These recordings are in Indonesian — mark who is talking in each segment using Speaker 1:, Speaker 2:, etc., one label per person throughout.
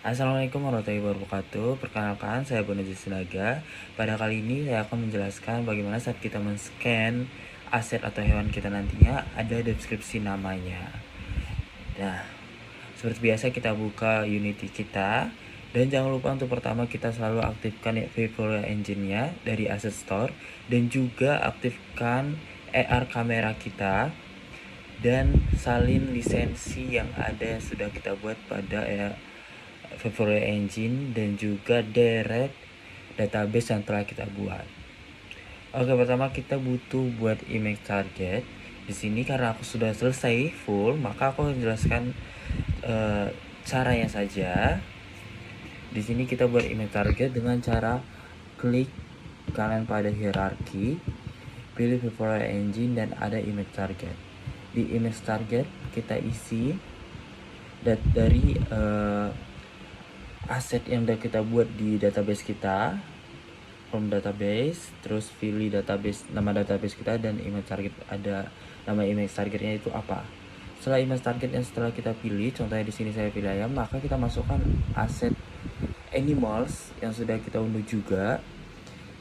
Speaker 1: Assalamualaikum warahmatullahi wabarakatuh. Perkenalkan, saya Bonaji Sinaga. Pada kali ini saya akan menjelaskan bagaimana saat kita men-scan aset atau hewan kita nantinya ada deskripsi namanya. Nah, seperti biasa kita buka Unity kita. Dan jangan lupa untuk pertama kita selalu aktifkan Vivoria Engine-nya dari Asset Store. Dan juga aktifkan AR kamera kita. Dan salin lisensi yang ada yang sudah kita buat pada Vivoria Engine dan juga direct database yang telah kita buat. Oke, pertama kita butuh buat image target. Di sini karena aku sudah selesai full, maka aku akan jelaskan caranya saja. Di sini kita buat image target dengan cara klik kanan pada hierarki, pilih Vivoria Engine dan ada image target. Di image target kita isi dari aset yang udah kita buat di database kita, from database, terus pilih database, nama database kita dan image target, ada nama image targetnya itu apa. Setelah image target yang setelah kita pilih, contohnya di sini saya pilih ayam, maka kita masukkan aset animals yang sudah kita unduh juga,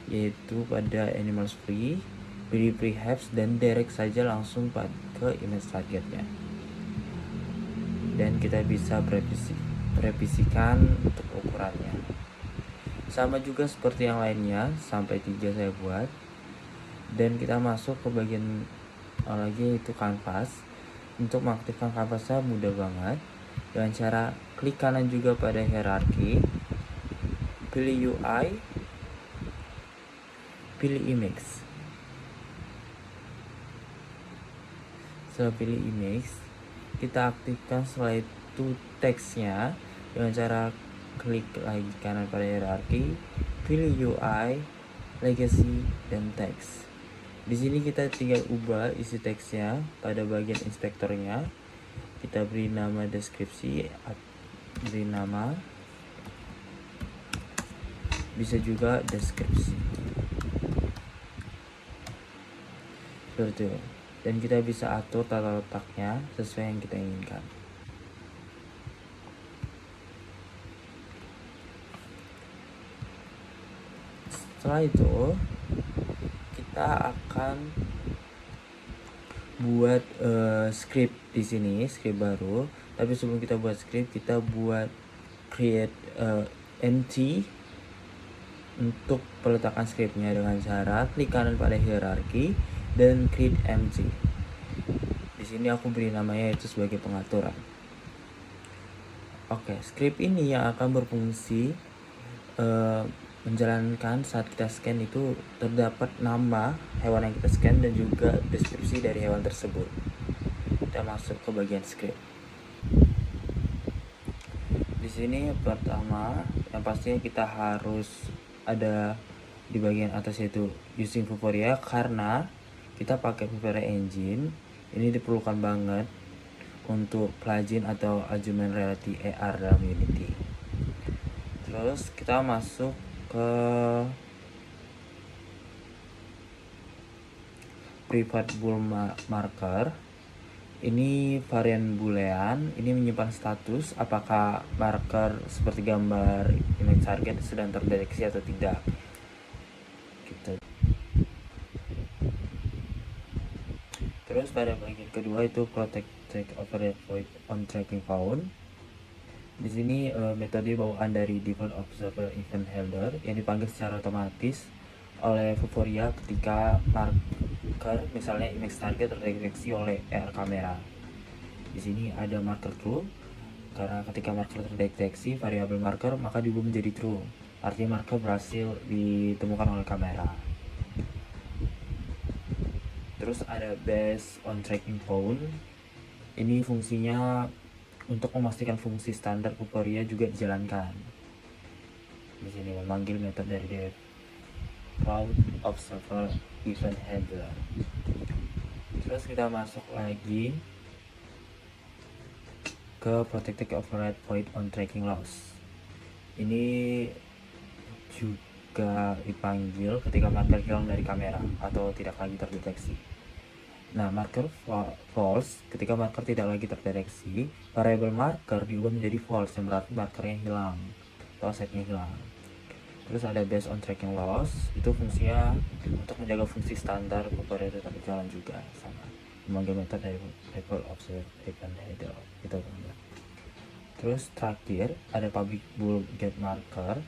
Speaker 1: yaitu pada animals free, pilih prehabs dan direct saja langsung ke image targetnya. Dan kita bisa revisikan untuk ukurannya. Sama juga seperti yang lainnya, sampai 3 saya buat. Dan kita masuk ke bagian lagi yaitu kanvas. Untuk mengaktifkan kanvasnya mudah banget dengan cara klik kanan juga pada hierarki, pilih UI, pilih image. Setelah pilih image, kita aktifkan setelah itu teksnya dengan cara klik lagi kanan pada hierarki, pilih UI, legacy, dan teks. Di sini kita tinggal ubah isi teksnya pada bagian inspektornya. Kita beri nama deskripsi, beri nama, bisa juga deskripsi. Seperti itu. Dan kita bisa atur tata letaknya sesuai yang kita inginkan. Setelah itu kita akan buat script di sini, script baru. Tapi sebelum kita buat script, kita buat create empty untuk peletakan scriptnya dengan cara klik kanan pada hierarki dan create empty. Di sini aku beri namanya itu sebagai pengaturan. Oke, script ini yang akan berfungsi menjalankan saat kita scan itu terdapat nama hewan yang kita scan dan juga deskripsi dari hewan tersebut. Kita masuk ke bagian script. Di sini pertama yang pastinya kita harus ada di bagian atas yaitu using Vivoria, karena kita pakai Vivoria Engine. Ini diperlukan banget untuk plugin atau augmented reality AR dalam Unity. Terus kita masuk ke private bool marker. Ini varian boolean, ini menyimpan status apakah marker seperti gambar image target sedang terdeteksi atau tidak gitu. Terus pada bagian kedua itu protect override void on tracking found. Di sini metode bawaan dari default observer event handler yang dipanggil secara otomatis oleh Vivoria ketika marker misalnya image target terdeteksi oleh AR kamera. Di sini ada marker true karena ketika marker terdeteksi variabel marker maka diubah menjadi true. Artinya marker berhasil ditemukan oleh kamera. Terus ada based on tracking found. Ini fungsinya untuk memastikan fungsi standar Vivoria juga dijalankan. Di sini memanggil metode dari default observer event handler. Terus kita masuk lagi ke protected override void on tracking loss. Ini juga dipanggil ketika marker hilang dari kamera atau tidak lagi terdeteksi. Nah, marker false, ketika marker tidak lagi terdeteksi, variable marker diubah menjadi false, yang berarti markernya hilang atau setnya hilang. Terus ada based on tracking loss, itu fungsinya untuk menjaga fungsi standar kepada tetap berjalan juga, sama memanggil metode dari table observe event header gitu teman-teman. Terus terakhir ada public bool get marker.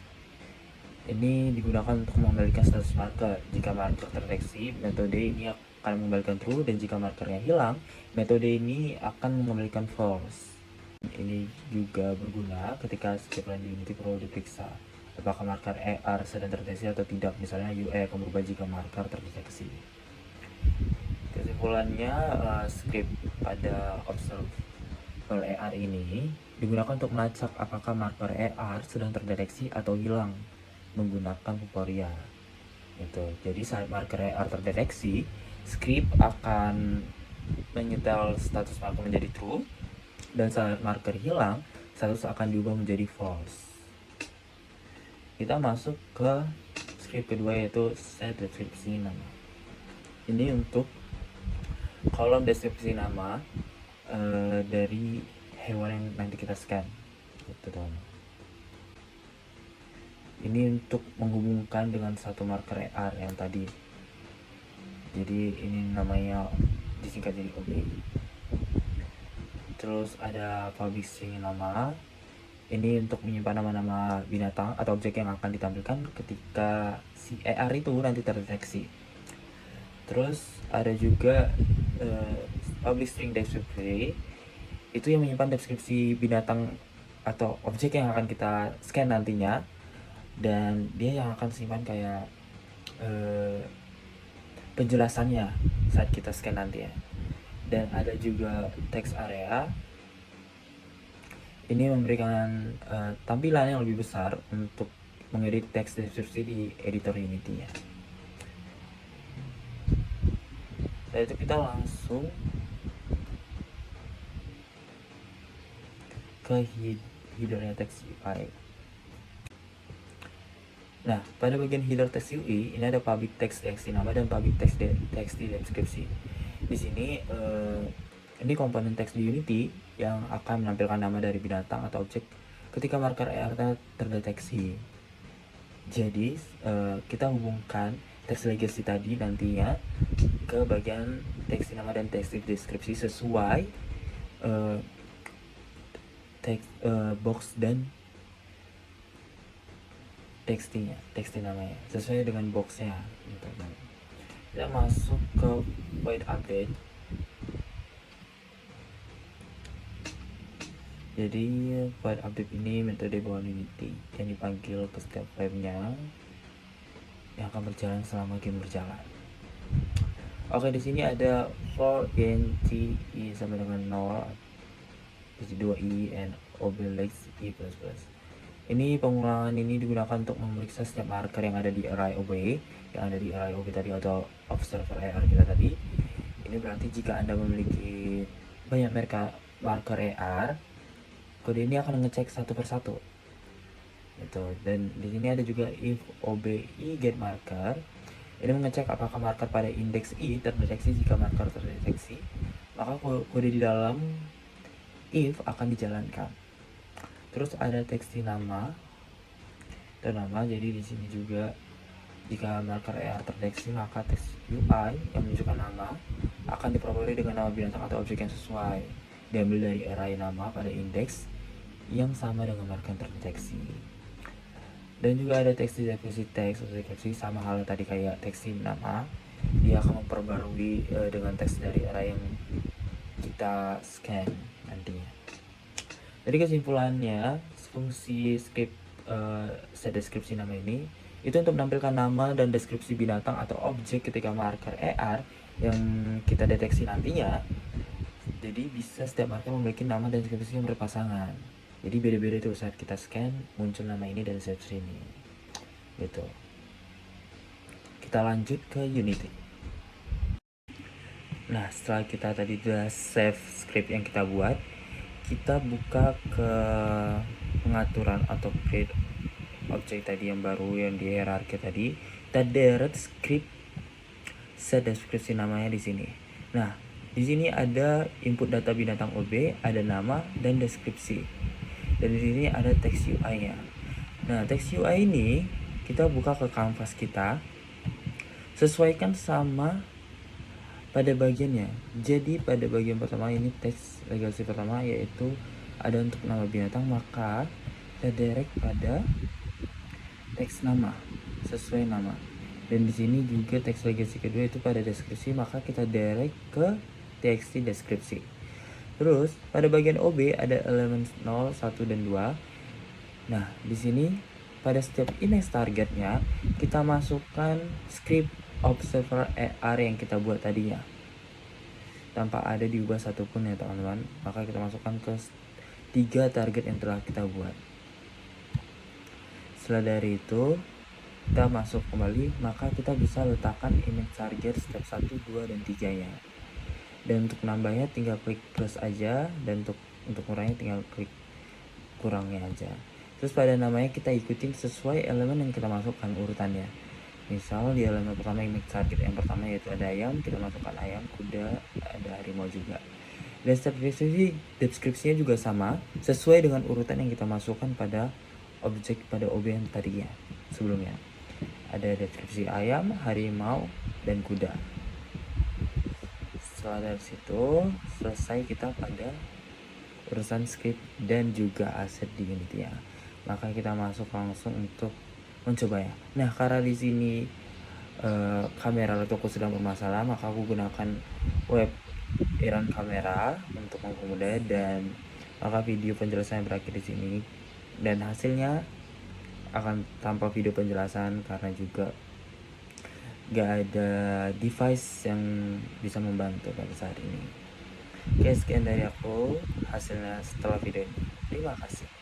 Speaker 1: Ini digunakan untuk mengendalikan status marker. Jika marker terdeteksi, metode ini akan mengembalikan true, dan jika markernya hilang, metode ini akan mengembalikan false. Ini juga berguna ketika script lain di Unity perlu diperiksa apakah marker AR sedang terdeteksi atau tidak. Misalnya UI akan berubah jika marker terdeteksi. Kesimpulannya, script pada observable AR ini digunakan untuk melacak apakah marker AR sedang terdeteksi atau hilang menggunakan Vuforia. Gitu. Jadi saat marker AR terdeteksi, script akan menyetel status marker menjadi true, dan saat marker hilang, status akan diubah menjadi false. Kita masuk ke script kedua, yaitu set deskripsi nama. Ini untuk kolom deskripsi nama dari hewan yang nanti kita scan gitu teman. Ini untuk menghubungkan dengan satu marker AR yang tadi, jadi ini namanya disingkat jadi OB. Terus ada public string nama, ini untuk menyimpan nama-nama binatang atau objek yang akan ditampilkan ketika si AR itu nanti terdeteksi. Terus ada juga public string description, itu yang menyimpan deskripsi binatang atau objek yang akan kita scan nantinya, dan dia yang akan simpan kayak penjelasannya saat kita scan nanti ya. Dan ada juga text area, ini memberikan tampilan yang lebih besar untuk mengedit teks deskripsi di editor Unity ya. Setelah itu kita langsung ke headernya text UI. Nah, pada bagian header text UI ini ada public text txt nama dan public text txt deskripsi. Di sini ini komponen teks di Unity yang akan menampilkan nama dari binatang atau objek ketika marker AR terdeteksi. Jadi kita hubungkan teks legacy tadi nantinya ke bagian teks nama dan teks deskripsi sesuai teks box dan teks namanya sesuai dengan boxnya gitu. Kita masuk ke void update. Jadi void update ini metode bawaan Unity yang dipanggil ke setiap frame-nya yang akan berjalan selama game berjalan. Oke, di sini ada for int i sama dengan 0, jadi 2i and obelix i++. Ini pengurangan ini digunakan untuk memeriksa setiap marker yang ada di array OB, tadi atau observer AR kita tadi. Ini berarti jika Anda memiliki banyak marker AR, kode ini akan ngecek satu persatu. Gitu. Dan di sini ada juga if obi get marker. Ini mengecek apakah marker pada indeks i terdeteksi. Jika marker terdeteksi, maka kode di dalam if akan dijalankan. Terus ada teks nama dan nama. Jadi di sini juga jika marker AR terdeteksi, maka teks UI yang menunjukkan nama akan diperoleh dengan nama binatang atau objek yang sesuai, diambil dari array nama pada indeks yang sama dengan marker terdeteksi. Dan juga ada teks deskripsi sama halnya tadi kayak teks nama, dia akan memperbarui dengan teks dari array yang kita scan nantinya. Jadi kesimpulannya, fungsi script set deskripsi nama ini itu untuk menampilkan nama dan deskripsi binatang atau objek ketika marker AR yang kita deteksi nantinya. Jadi bisa setiap marker memiliki nama dan deskripsi yang berpasangan. Jadi beda-beda itu saat kita scan muncul nama ini dan deskripsi ini. Gitu. Kita lanjut ke Unity. Nah, setelah kita tadi udah save script yang kita buat, kita buka ke pengaturan atau create objek tadi yang baru yang di hierarki tadi. Kita deret script set deskripsi namanya di sini. Nah, Di sini ada input data binatang OB, ada nama dan deskripsi. Dan di sini ada text UI-nya. Nah, text UI ini kita buka ke kanvas kita, sesuaikan sama pada bagiannya. Jadi pada bagian pertama ini teks legasi pertama yaitu ada untuk nama binatang, maka kita direct pada teks nama sesuai nama. Dan di sini juga teks legasi kedua itu pada deskripsi, maka kita direct ke txt deskripsi. Terus pada bagian OB ada elemen 0, 1 dan 2. Nah, di sini pada setiap index targetnya kita masukkan script observer AR yang kita buat tadinya. Tanpa ada diubah satupun ya teman-teman. Maka kita masukkan ke 3 target yang telah kita buat. Setelah dari itu kita masuk kembali, maka kita bisa letakkan image target step 1, 2, dan 3 nya. Dan untuk nambahnya tinggal klik plus aja, dan untuk kurangnya tinggal klik kurangnya aja. Terus pada namanya kita ikutin sesuai elemen yang kita masukkan urutannya. Misal di elemen pertama image target yang pertama yaitu ada ayam, kita masukkan ayam, kuda, ada harimau juga. Dan step deskripsinya juga sama, sesuai dengan urutan yang kita masukkan pada objek pada OB yang tadinya sebelumnya. Ada deskripsi ayam, harimau, dan kuda. Setelah dari situ selesai kita pada urusan script dan juga aset di Unity ya. Maka kita masuk langsung untuk mencoba ya. Nah, karena di sini kamera laptopku sedang bermasalah, maka aku gunakan web iran kamera untuk mempermudah, dan maka video penjelasannya berakhir di sini. Dan hasilnya akan tanpa video penjelasan karena juga gak ada device yang bisa membantu pada saat ini. Oke, sekian dari aku hasilnya setelah video ini. Terima kasih.